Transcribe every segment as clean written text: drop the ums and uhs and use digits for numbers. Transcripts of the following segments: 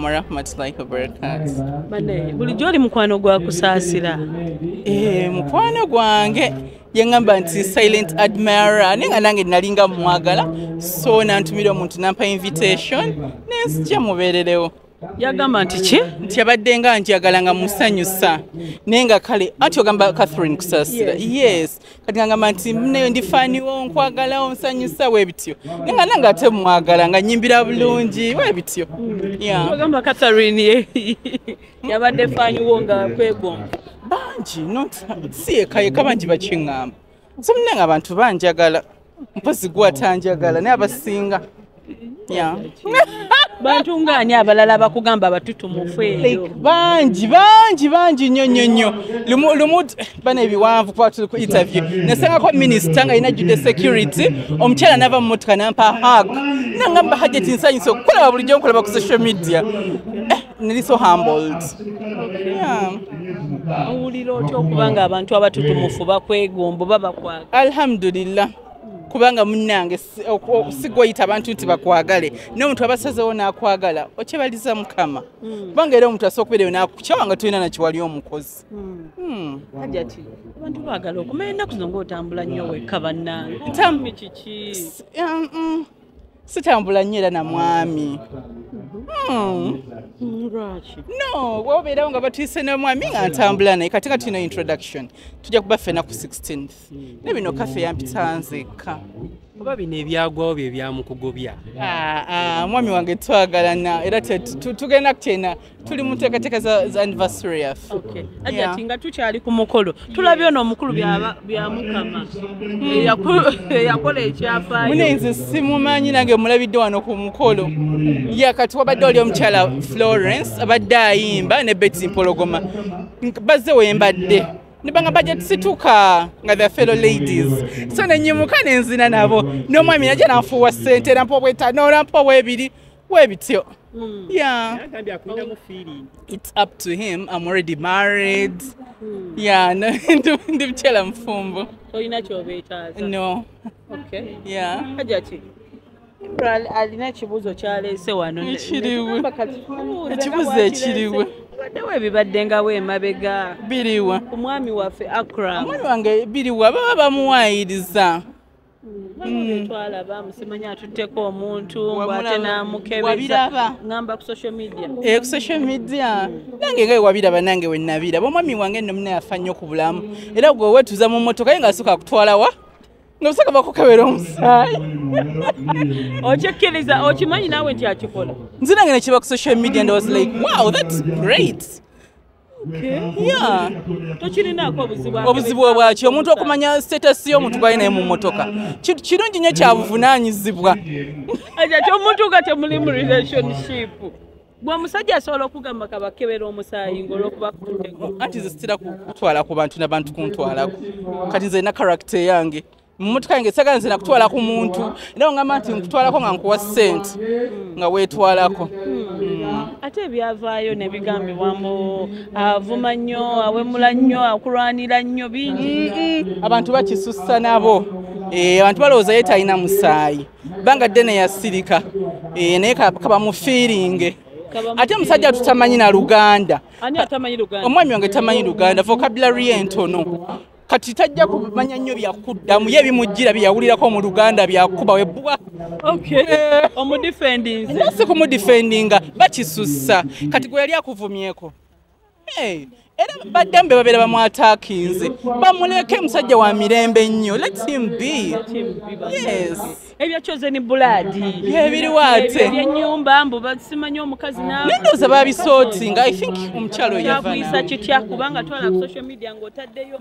Warahmatullahi wabarakatuh. Bane bulijjo oli mukwano gwa kusaasira. Mukwano gwange yengamba nti silent admirer nenga nange nalinga mwagala so nantumira omuntu nampa invitation nensija mubererewo. Yagamba nti ki? Nti abadde nga njagala nga musanyusa nenga kale ati ogamba Catherine kusaasira. Yes. Kati ngamba nti mneyo ndifaniwo nkwagala onsanyusa webityo. Nenga nanga ate mwagala nga nyimbira bulungi webityo. Yeah. Ogamba Catherine yabadde faniwo nga kwegomba. Banji not siye kaye kabanji bakingamba. So mnenga abantu banjagala. Mpozi gwatanjagala naye abasinga. Yeah. Bantu ngani abalala bakugamba abatutumufu eyo. Banji nnyo. Lumu bana ebiwanvu kwa tu interview. Nasanga ko minister nga ina jude security omukyala nava mu motoka nampa hug. Nangamba hajeti nsanyuso kola bulijjo nkola ku social media. Nili so humbled. Yeah. Awulira otyo okubanga abantu abatutumufu bakwegombo baba kwaga. Alhamdulillah. Kubanga munnange sigwayita abantu nti bakwagale n'omuntu abasazewo n'akwagala okyebaliza mukama kubanga era omuntu asookubeereyo n'akukyawanga tulina nakiwali omukozi. Hajati abantu baagala okumanya ennaku zino ng'otambula nnyo wekka bannange kiki? Sitambula nnyo era na mwami. No, wobeerawo nga batuyise n'omwami nga ntambula naye kati nga tulina introduction tujja kuba ffena ku 16th ne bino kafe yampita nzekka. Oba bino ebyagwawo bye byamukugobya. Mwami wange twagalana era tugenda kutyena tuli mu nteekateeka za anniversary yaffe. Hajati nga tukyali ku mukolo tulabye ono omukulu bya mukama yakola ekyafaayo. Mune nze simumanyi nange mulabidde wano ku mukolo. Kati wabadde oli omukyala Florence abadde ayimba ne Betty Mpologoma bazze wembadde. Nibanga budget situka nga the fellow ladies. So nenyimuka nenzina nabo. N'omwami najja nanfuwa ssente nampa obw'etaano nampa obw'ebiri webityo. Yeah. It's up to him. I'm already married. Yeah, ndi mchela mfumbo. Olina ky'obeetaaza? No. Okay. Yeah. Hajati. Alina ekibuuzo kyaleese wano. Ekiriwe. Ekibuuzo ekiriwe. Baddewo ebibadde nga w'emabega. Biriwa. Omwami waffe Akram. Omwami wange biriwa baba bamuwaayiriza. Twalaba musimanya atutteko omuntu ng'ate n'amukebeza ngamba ku social media. Ku social media nange nga wabiraba nange we nabiraba omwami wange nno muna yafa nnyo ku bulamu era gwe wetuza mu mmotoka ye ng'asooka kutwala wa ng'osooka bakukebera omusaayi. Okyekkiriza okimanyi naawe nti akikola. Nze nange ne kiba ku social media and I was like wow that's great. Yeah. Tokirinako obuzibu Bwaki omuntu okumanya status y'omuntu gwaye naye mu mmotoka kirungi nnyo kyabuvunaanyizibwa. Hajati omuntu nga temuli mu relationship gwe omusajja asobola okugamba kabakebera omusaayi ng'olwokuba kutego. Anti nze sitera kutwala ku bantu n'abantu kuntwalako kati nze na character yange mu mmotoka yange sagala nze nakutwala ku muntu era ongamba nti nkutwalako nga nkuwa ssente nga weetwalako. Ate ebyavaayo ne bigambibwamu avuma nnyo awemula nnyo akulwanira nnyo bingi. Abantu bakisussa nabo. Abantu balowooza ye talina musaayi banga ddene yasirika naye kaba mu feeling. Ate musajja tutamanyi na Luganda. Ani atamanyi Luganda? Omwami wange tamanyi Luganda vocabulary entono. Kati tajja kumanya nnyo byakuddamu ye bimujjira byawulirako mu Luganda byakuba webbwa. Okay. Omudefending. Nasi kumudefendinga bakisussa kati gwe yali akuvumyeko. Era baddambe babeera bamwataakinze bamuleke musajja wa mirembe nnyo. Let him be. Yes. Ebyachoze ni buladi. Ebiriwaate. Ebyennyumba mbu basimanyi omukazi nawe. Nendoza babisootinga. I think omukyalo yavana. Yakuyisa kitya kubanga twala ku social media ng'otaddeyo.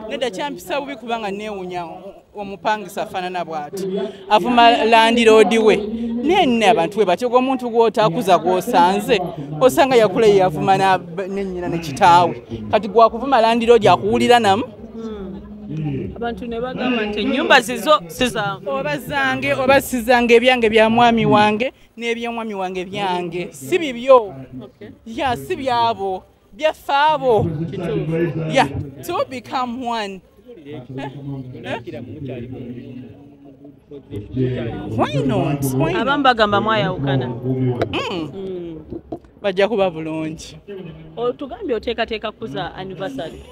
Nedda kyampisa bubi kubanga neewunya omupangisa afaanana bw'ati. Avuma landiroodi we. Nenne abantu we batyo omuntu gw'otaakuza gw'osanze. Osanga yakula ye yavuma n'ennyina ne kitaawe. Kati gwakuvuma landiroodi akuwulira namu. Abantu ne bagamba nti ennyumba zizo sizange. Oba sizange ebyange bya mwami wange n'eby'omwami wange byange. Si bibyo. Ya si byabo. Byaffe abo. Yeah, to become one. Why not? Why not? Abamu bagamba mwayawukana. Bajja kuba bulungi. Otugambye oteekateeka kuza anniversary.